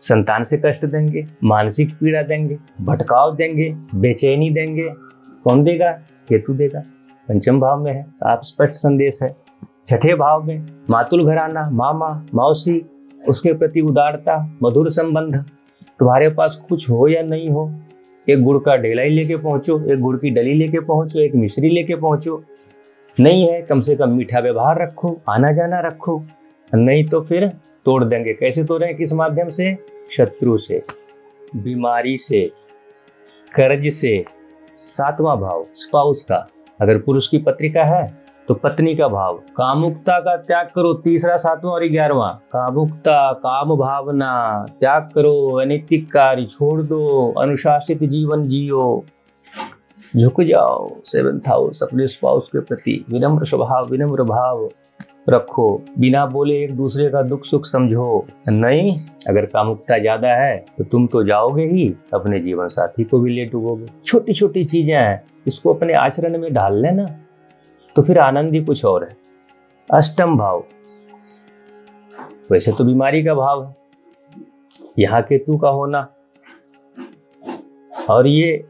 संतान से कष्ट देंगे, मानसिक पीड़ा देंगे, भटकाव देंगे, बेचैनी देंगे। कौन देगा? केतु देगा। पंचम भाव में है, साफ स्पष्ट संदेश है। छठे भाव में मातुल घराना, मामा, मौसी, उसके प्रति उदारता, मधुर संबंध। तुम्हारे पास कुछ हो या नहीं हो, एक गुड़ का ढेला ही लेके पहुंचो, एक गुड़ की डली लेके पहुंचो, एक मिश्री लेके पहुंचो। नहीं है, कम से कम मीठा व्यवहार रखो, आना जाना रखो, नहीं तो फिर तोड़ देंगे। कैसे तोड़ें? किस माध्यम से? शत्रु से, बीमारी से, कर्ज से। सातवां भाव स्पाउस का, अगर पुरुष की पत्रिका है तो पत्नी का भाव। कामुकता का त्याग करो, तीसरा, सातवां और 11वां। कामुकता, काम भावना त्याग करो, अनैतिक कार्य छोड़ दो, अनुशासित जीवन जियो, झुक जाओ। 7th हाउस, अपने स्पाउस के प्रति विनम्र स्वभाव, विनम्र भाव रखो, बिना बोले एक दूसरे का दुख सुख समझो। नहीं, अगर कामुकता ज्यादा है तो तुम तो जाओगे ही, अपने जीवन साथी को भी ले डूबोगे। छोटी छोटी चीजें हैं, इसको अपने आचरण में ढाल लेना तो फिर आनंद ही कुछ और है। अष्टम भाव, वैसे तो बीमारी का भाव है, यहाँ केतु का होना, और ये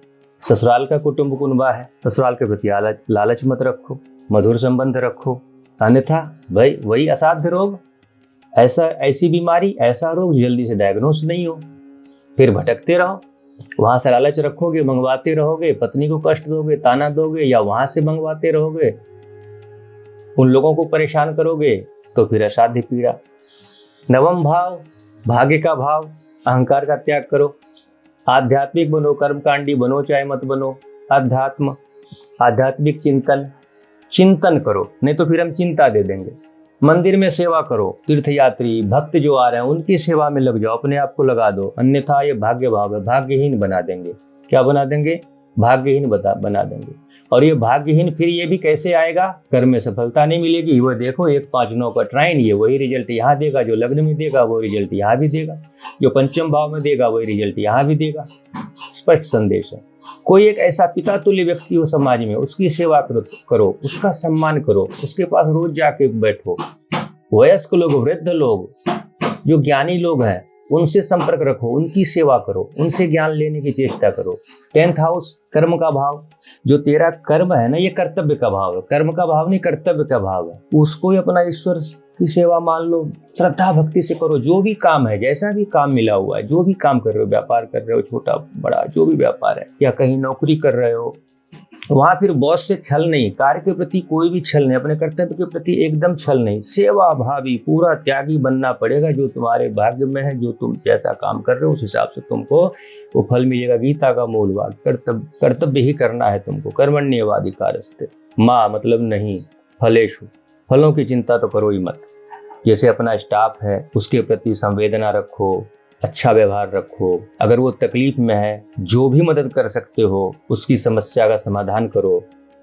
ससुराल का कुटुंब कुनबा है। ससुराल के प्रति लालच मत रखो, मधुर संबंध रखो, अन्यथा भाई वही असाध्य रोग, ऐसी बीमारी, ऐसा रोग जल्दी से डायग्नोस नहीं हो, फिर भटकते रहो। वहां से लालच रखोगे, मंगवाते रहोगे, पत्नी को कष्ट दोगे, ताना दोगे, या वहां से मंगवाते रहोगे, उन लोगों को परेशान करोगे, तो फिर असाध्य पीड़ा। नवम भाव भाग्य का भाव, अहंकार का त्याग करो, आध्यात्मिक बनो, कर्मकांडी बनो चाहे मत बनो। अध्यात्म, आध्यात्मिक चिंतन करो, नहीं तो फिर हम चिंता दे देंगे। मंदिर में सेवा करो, तीर्थयात्री भक्त जो आ रहे हैं उनकी सेवा में लग जाओ, अपने आप को लगा दो, अन्यथा ये भाग्य भाव है, भाग्यहीन बना देंगे। क्या बना देंगे? भाग्यहीन बना देंगे। और ये भाग्यहीन फिर ये भी कैसे आएगा? कर्म में सफलता नहीं मिलेगी। वो देखो, 1 5 9 का ट्राइन, ये वही रिजल्ट यहाँ देगा, जो लग्न में देगा वो रिजल्ट यहाँ भी देगा, जो पंचम भाव में देगा वही रिजल्ट यहाँ भी देगा। स्पष्ट संदेश है। कोई एक ऐसा पिता तुल्य व्यक्ति हो समाज में, उसकी सेवा करो, उसका सम्मान करो, उसके पास रोज जाके बैठो। वयस्क लोग, वृद्ध लोग, जो ज्ञानी लोग हैं, उनसे संपर्क रखो, उनकी सेवा करो, उनसे ज्ञान लेने की चेष्टा करो। 10th हाउस कर्म का भाव, जो तेरा कर्म है ना, ये कर्तव्य का भाव है, कर्म का भाव नहीं, कर्तव्य का भाव है। उसको ही अपना ईश्वर की सेवा मान लो, श्रद्धा भक्ति से करो। जो भी काम है, जैसा भी काम मिला हुआ है, जो भी काम कर रहे हो, व्यापार कर रहे हो, छोटा बड़ा जो भी व्यापार है, या कहीं नौकरी कर रहे हो, वहां फिर बॉस से छल नहीं, कार्य के प्रति कोई भी छल नहीं, अपने कर्तव्य के प्रति एकदम छल नहीं, सेवा भावी, पूरा त्यागी बनना पड़ेगा। जो तुम्हारे भाग्य में है, जो तुम जैसा काम कर रहे हो उस हिसाब से तुमको वो फल मिलेगा। गीता का मूल वाक्य, कर्तव्य ही करना है तुमको। कर्मण्येवाधिकारस्ते माँ, मतलब नहीं, फलेषु, फलों की चिंता तो करो ही मत। जैसे अपना स्टाफ है उसके प्रति संवेदना रखो, अच्छा व्यवहार रखो। अगर वो तकलीफ में है, जो भी मदद कर सकते हो उसकी समस्या का समाधान करो,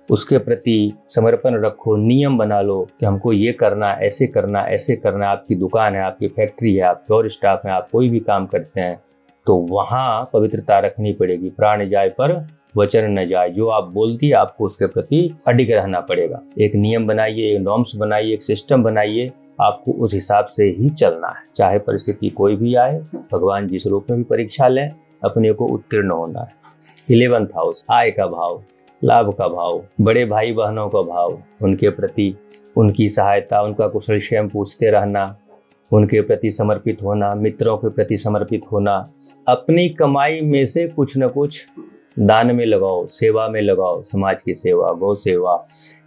उसके प्रति समर्पण रखो। नियम बना लो कि हमको ये करना, ऐसे करना, ऐसे करना। आपकी दुकान है, आपकी फैक्ट्री है, आपके और स्टाफ है, आप कोई भी काम करते हैं तो वहाँ पवित्रता रखनी पड़ेगी। प्राण जाए पर वचन न जाए, जो आप बोलती है आपको उसके प्रति अडिग रहना पड़ेगा। एक नियम बनाइए, एक नॉर्म्स बनाइए, एक सिस्टम बनाइए, आपको उस हिसाब से ही चलना है। चाहे परिस्थिति कोई भी आए, भगवान जिस रूप में भी परीक्षा लें, अपने को उत्तीर्ण होना है। 11th हाउस आय का भाव, लाभ का भाव, बड़े भाई बहनों का भाव, उनके प्रति उनकी सहायता, उनका कुशल क्षेम पूछते रहना, उनके प्रति समर्पित होना, मित्रों के प्रति समर्पित होना। अपनी कमाई में से कुछ न कुछ दान में लगाओ, सेवा में लगाओ, समाज की सेवा, गौ सेवा,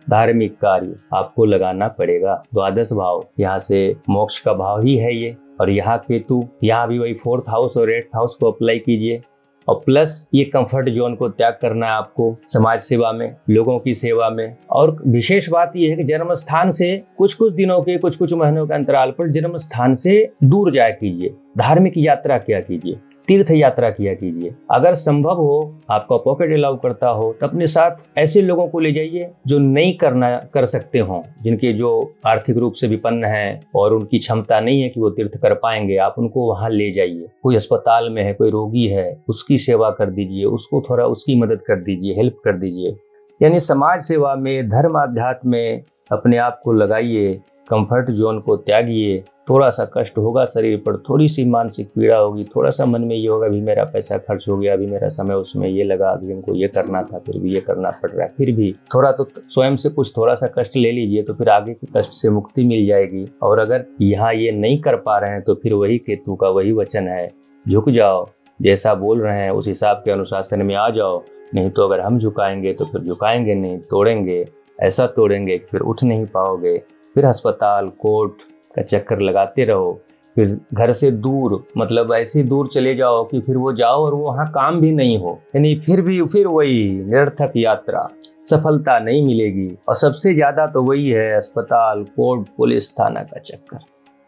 धार्मिक कार्य आपको लगाना पड़ेगा। 12 भाव, यहाँ से मोक्ष का भाव ही है ये। और यहाँ केतु, यहाँ भी वही 4th हाउस और 8th हाउस को अप्लाई कीजिए। और प्लस ये कंफर्ट जोन को त्याग करना है आपको, समाज सेवा में, लोगों की सेवा में। और विशेष बात ये है कि जन्म स्थान से कुछ कुछ दिनों के, कुछ कुछ महीनों के अंतराल पर जन्म स्थान से दूर जाया कीजिए, धार्मिक यात्रा किया कीजिए, तीर्थ यात्रा किया कीजिए। अगर संभव हो, आपका पॉकेट अलाउ करता हो, तो अपने साथ ऐसे लोगों को ले जाइए जो नहीं कर सकते हों, जिनके जो आर्थिक रूप से विपन्न हैं और उनकी क्षमता नहीं है कि वो तीर्थ कर पाएंगे। आप उनको वहां ले जाइए। कोई अस्पताल में है, कोई रोगी है, उसकी सेवा कर दीजिए, उसको थोड़ा उसकी मदद कर दीजिए, हेल्प कर दीजिए। यानी समाज सेवा में, धर्म अध्यात्म में अपने आप को लगाइए, कंफर्ट जोन को त्यागिए, थोड़ा सा कष्ट होगा शरीर पर, थोड़ी सी मानसिक पीड़ा होगी, थोड़ा सा मन में ये होगा अभी मेरा पैसा खर्च हो गया, अभी मेरा समय उसमें ये लगा, अभी हमको ये करना था, फिर भी ये करना पड़ रहा है। फिर भी थोड़ा तो स्वयं से कुछ थोड़ा सा कष्ट ले लीजिए, तो फिर आगे के कष्ट से मुक्ति मिल जाएगी। और अगर यहाँ ये नहीं कर पा रहे हैं तो फिर वही केतु का वही वचन है, झुक जाओ, जैसा बोल रहे हैं उस हिसाब के अनुशासन में आ जाओ। नहीं तो अगर हम झुकाएंगे तो फिर झुकाएंगे नहीं, तोड़ेंगे, ऐसा तोड़ेंगे कि फिर उठ नहीं पाओगे, फिर अस्पताल कोर्ट का चक्कर लगाते रहो, फिर घर से दूर, मतलब ऐसे दूर चले जाओ कि फिर वो जाओ और वो वहाँ काम भी नहीं हो, यानी फिर वही निरर्थक यात्रा, सफलता नहीं मिलेगी। और सबसे ज्यादा तो वही है अस्पताल कोर्ट पुलिस थाना का चक्कर।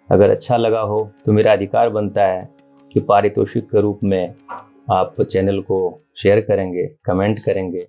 अगर अच्छा लगा हो तो मेरा अधिकार बनता है कि पारितोषिक के रूप में आप चैनल को शेयर करेंगे, कमेंट करेंगे।